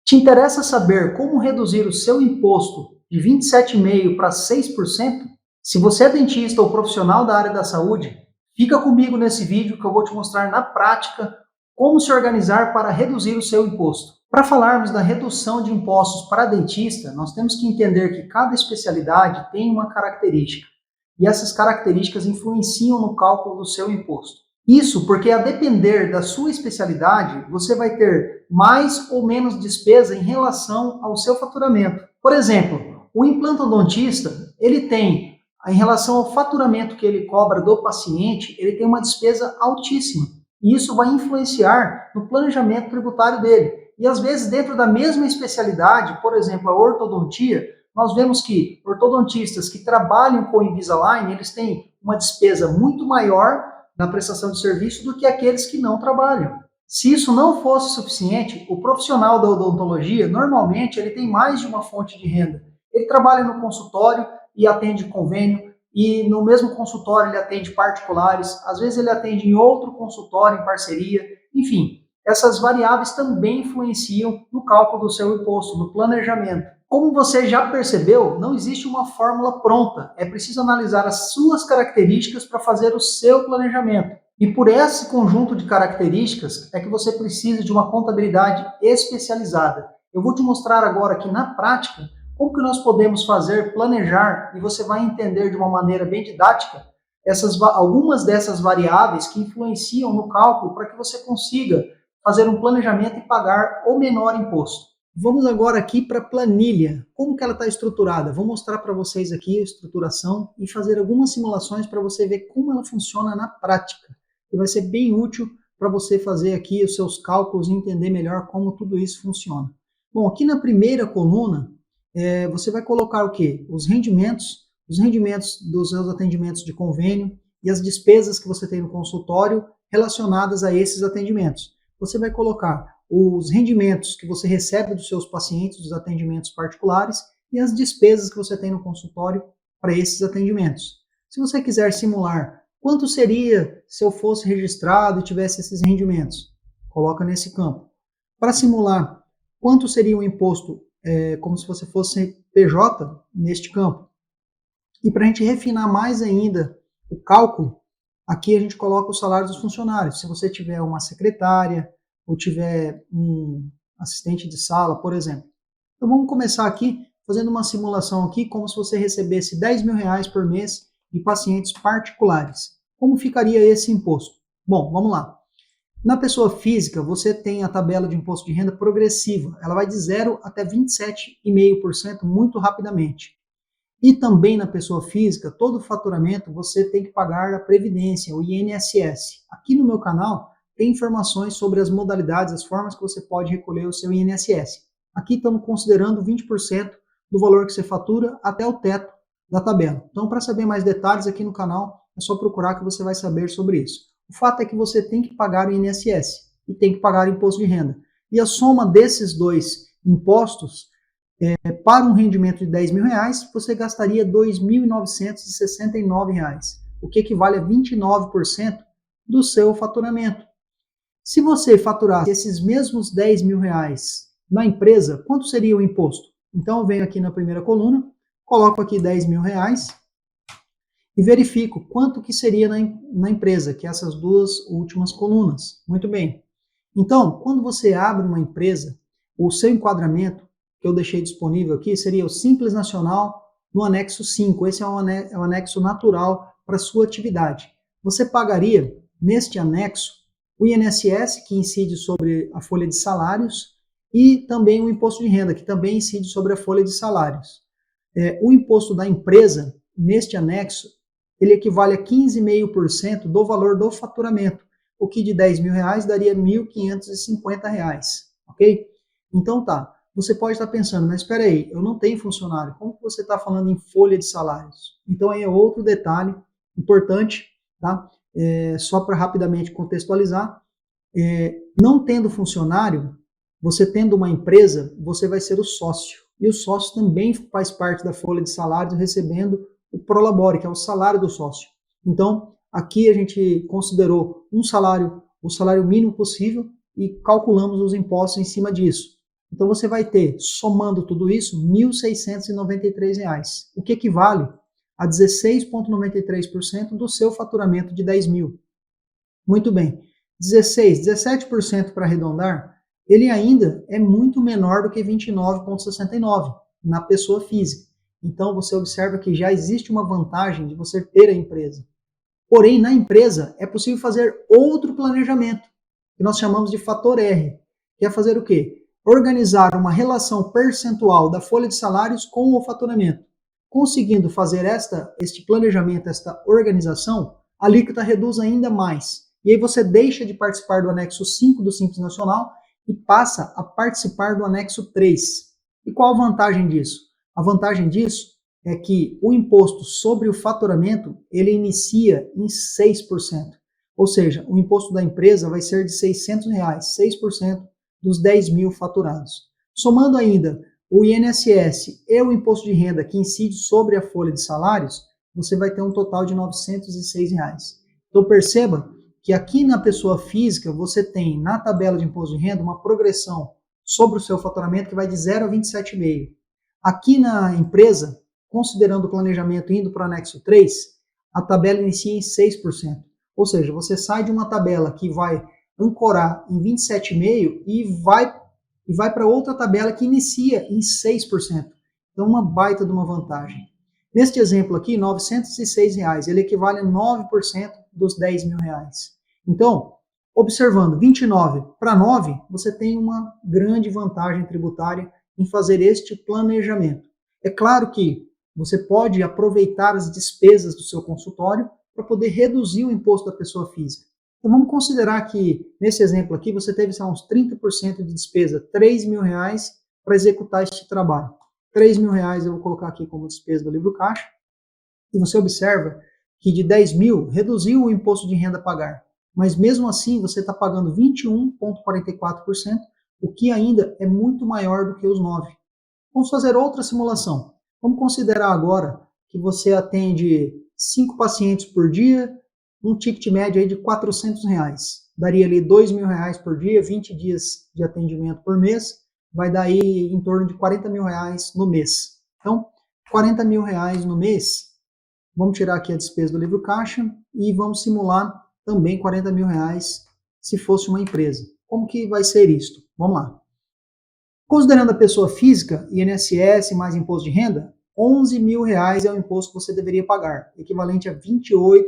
Te interessa saber como reduzir o seu imposto de 27,5% para 6%? Se você é dentista ou profissional da área da saúde, fica comigo nesse vídeo que eu vou te mostrar na prática como se organizar para reduzir o seu imposto. Para falarmos da redução de impostos para dentista, nós temos que entender que cada especialidade tem uma característica, e essas características influenciam no cálculo do seu imposto. Isso porque, a depender da sua especialidade, você vai ter mais ou menos despesa em relação ao seu faturamento. Por exemplo, o implantodontista, ele tem, em relação ao faturamento que ele cobra do paciente, ele tem uma despesa altíssima. E isso vai influenciar no planejamento tributário dele. E às vezes, dentro da mesma especialidade, por exemplo, a ortodontia, nós vemos que ortodontistas que trabalham com Invisalign, eles têm uma despesa muito maior na prestação de serviço do que aqueles que não trabalham. Se isso não fosse suficiente, o profissional da odontologia, normalmente, ele tem mais de uma fonte de renda. Ele trabalha no consultório e atende convênio, e no mesmo consultório ele atende particulares, às vezes ele atende em outro consultório em parceria, enfim, essas variáveis também influenciam no cálculo do seu imposto, no planejamento. Como você já percebeu, não existe uma fórmula pronta, é preciso analisar as suas características para fazer o seu planejamento. E por esse conjunto de características é que você precisa de uma contabilidade especializada. Eu vou te mostrar agora aqui na prática como que nós podemos fazer, planejar, e você vai entender de uma maneira bem didática algumas dessas variáveis que influenciam no cálculo para que você consiga fazer um planejamento e pagar o menor imposto. Vamos agora aqui para a planilha. Como que ela está estruturada? Vou mostrar para vocês aqui a estruturação e fazer algumas simulações para você ver como ela funciona na prática. E vai ser bem útil para você fazer aqui os seus cálculos e entender melhor como tudo isso funciona. Bom, aqui na primeira coluna, você vai colocar o quê? Os rendimentos dos seus atendimentos de convênio e as despesas que você tem no consultório relacionadas a esses atendimentos. Você vai colocar os rendimentos que você recebe dos seus pacientes, dos atendimentos particulares, e as despesas que você tem no consultório para esses atendimentos. Se você quiser simular quanto seria se eu fosse registrado e tivesse esses rendimentos, coloca nesse campo. Para simular quanto seria o imposto como se você fosse PJ, neste campo. E para a gente refinar mais ainda o cálculo, aqui a gente coloca o salário dos funcionários. Se você tiver uma secretária ou tiver um assistente de sala, por exemplo. Então vamos começar aqui fazendo uma simulação aqui, como se você recebesse R$10.000 por mês de pacientes particulares. Como ficaria esse imposto? Bom, vamos lá. Na pessoa física, você tem a tabela de imposto de renda progressiva. Ela vai de 0 até 27,5% muito rapidamente. E também na pessoa física, todo faturamento você tem que pagar a Previdência, o INSS. Aqui no meu canal tem informações sobre as modalidades, as formas que você pode recolher o seu INSS. Aqui estamos considerando 20% do valor que você fatura até o teto da tabela. Então, para saber mais detalhes aqui no canal, é só procurar que você vai saber sobre isso. O fato é que você tem que pagar o INSS e tem que pagar o imposto de renda. E a soma desses dois impostos, para um rendimento de R$10.000, você gastaria R$2.969, o que equivale a 29% do seu faturamento. Se você faturasse esses mesmos R$10.000 na empresa, quanto seria o imposto? Então eu venho aqui na primeira coluna, coloco aqui R$10.000 e verifico quanto que seria na empresa, que é essas duas últimas colunas. Muito bem. Então, quando você abre uma empresa, o seu enquadramento, que eu deixei disponível aqui, seria o Simples Nacional no anexo 5. Esse é o anexo natural para a sua atividade. Você pagaria, neste anexo, o INSS, que incide sobre a folha de salários, e também o imposto de renda, que também incide sobre a folha de salários. O imposto da empresa, neste anexo, ele equivale a 15,5% do valor do faturamento, o que de R$10.000 daria R$1.550, ok? Então tá, você pode estar pensando, mas espera aí, eu não tenho funcionário, como que você está falando em folha de salários? Então aí é outro detalhe importante, tá? Só para rapidamente contextualizar, não tendo funcionário, você tendo uma empresa, você vai ser o sócio, e o sócio também faz parte da folha de salários recebendo o prolabore, que é o salário do sócio. Então, aqui a gente considerou o salário mínimo possível e calculamos os impostos em cima disso. Então você vai ter, somando tudo isso, R$ 1.693, o que equivale a 16,93% do seu faturamento de 10 mil. Muito bem, 17% para arredondar, ele ainda é muito menor do que 29,69 na pessoa física. Então você observa que já existe uma vantagem de você ter a empresa. Porém, na empresa é possível fazer outro planejamento, que nós chamamos de fator R, que é fazer o quê? Organizar uma relação percentual da folha de salários com o faturamento. Conseguindo fazer este planejamento, esta organização, a alíquota reduz ainda mais. E aí você deixa de participar do anexo 5 do Simples Nacional e passa a participar do anexo 3. E qual a vantagem disso? A vantagem disso é que o imposto sobre o faturamento, ele inicia em 6%. Ou seja, o imposto da empresa vai ser de R$ 600, 6% dos 10 mil faturados. Somando ainda o INSS e o imposto de renda que incide sobre a folha de salários, você vai ter um total de R$ 906. Então perceba que aqui na pessoa física você tem na tabela de imposto de renda uma progressão sobre o seu faturamento que vai de 0 a 27,5. Aqui na empresa, considerando o planejamento indo para o anexo 3, a tabela inicia em 6%. Ou seja, você sai de uma tabela que vai ancorar em 27,5% e vai para outra tabela que inicia em 6%. Então, uma baita de uma vantagem. Neste exemplo aqui, R$ 906, ele equivale a 9% dos 10 mil reais. Então, observando 29 para 9, você tem uma grande vantagem tributária em fazer este planejamento. É claro que você pode aproveitar as despesas do seu consultório para poder reduzir o imposto da pessoa física. Então vamos considerar que, nesse exemplo aqui, você teve uns 30% de despesa, R$ 3 mil para executar este trabalho. R$ 3 mil eu vou colocar aqui como despesa do livro caixa, e você observa que de 10 mil reduziu o imposto de renda a pagar, mas mesmo assim você está pagando 21,44%, o que ainda é muito maior do que os 9. Vamos fazer outra simulação. Vamos considerar agora que você atende 5 pacientes por dia, um ticket médio aí de R$ 400. Daria ali R$ 2 mil por dia, 20 dias de atendimento por mês, vai dar aí em torno de R$ 40 mil no mês. Então, R$ 40 mil no mês, vamos tirar aqui a despesa do livro caixa e vamos simular também R$ 40 mil se fosse uma empresa. Como que vai ser isso? Vamos lá. Considerando a pessoa física, INSS mais imposto de renda, R$ 11 mil é o imposto que você deveria pagar, equivalente a 28%.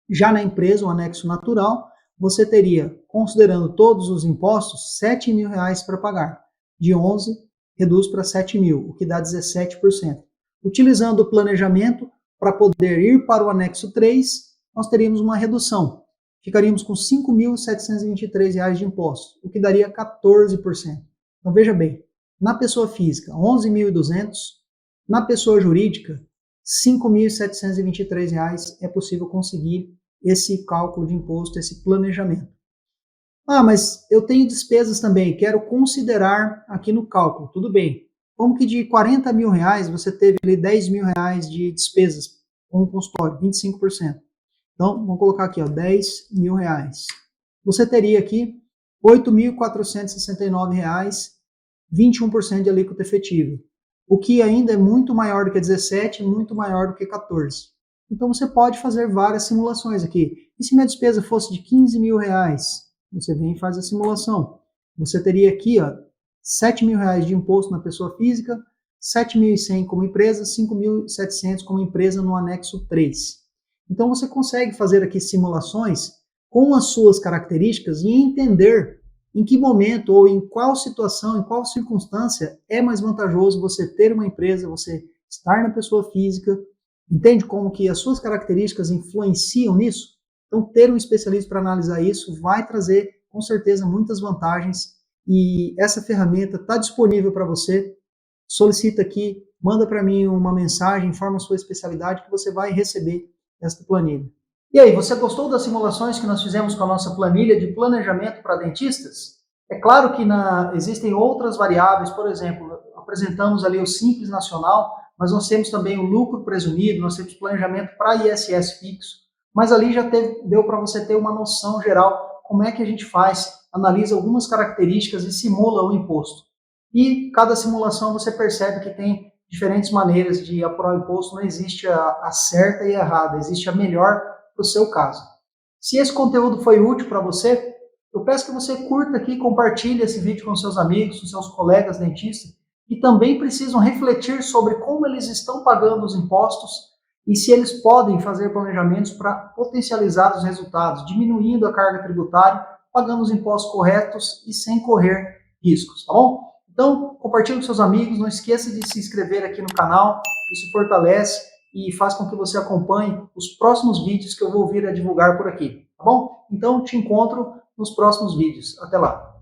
Já na empresa, o anexo natural, você teria, considerando todos os impostos, R$ 7 mil para pagar. De 11, reduz para 7 mil, o que dá 17%. Utilizando o planejamento para poder ir para o anexo 3, nós teríamos uma redução. Ficaríamos com R$ 5.723 de impostos, o que daria 14%. Então veja bem, na pessoa física, R$ 11.200, na pessoa jurídica, R$ 5.723 é possível conseguir esse cálculo de imposto, esse planejamento. Ah, mas eu tenho despesas também, quero considerar aqui no cálculo, tudo bem. Como que de R$ 40 mil você teve ali R$ 10 mil de despesas com o consultório, 25%. Então, vamos colocar aqui, ó, R$ 10 mil. Você teria aqui R$ 8.469, 21% de alíquota efetiva, o que ainda é muito maior do que 17, muito maior do que 14. Então você pode fazer várias simulações aqui. E se minha despesa fosse de R$ 15 mil? Você vem e faz a simulação. Você teria aqui, ó, R$ 7 mil de imposto na pessoa física, R$ 7.100 como empresa, R$ 5.700 como empresa no anexo 3. Então você consegue fazer aqui simulações com as suas características e entender em que momento ou em qual situação, em qual circunstância é mais vantajoso você ter uma empresa, você estar na pessoa física. Entende como que as suas características influenciam nisso? Então ter um especialista para analisar isso vai trazer com certeza muitas vantagens e essa ferramenta está disponível para você. Solicita aqui, manda para mim uma mensagem, informa a sua especialidade que você vai receber esta planilha. E aí, você gostou das simulações que nós fizemos com a nossa planilha de planejamento para dentistas? É claro que existem outras variáveis, por exemplo, apresentamos ali o Simples Nacional, mas nós temos também o lucro presumido, nós temos planejamento para ISS fixo, mas ali já deu para você ter uma noção geral como é que a gente faz, analisa algumas características e simula o imposto. E cada simulação você percebe que tem diferentes maneiras de apurar o imposto, não existe a certa e a errada, existe a melhor para o seu caso. Se esse conteúdo foi útil para você, eu peço que você curta aqui e compartilhe esse vídeo com seus amigos, com seus colegas dentistas, que também precisam refletir sobre como eles estão pagando os impostos e se eles podem fazer planejamentos para potencializar os resultados, diminuindo a carga tributária, pagando os impostos corretos e sem correr riscos, tá bom? Então, compartilhe com seus amigos, não esqueça de se inscrever aqui no canal, isso fortalece e faz com que você acompanhe os próximos vídeos que eu vou vir a divulgar por aqui, tá bom? Então, te encontro nos próximos vídeos. Até lá!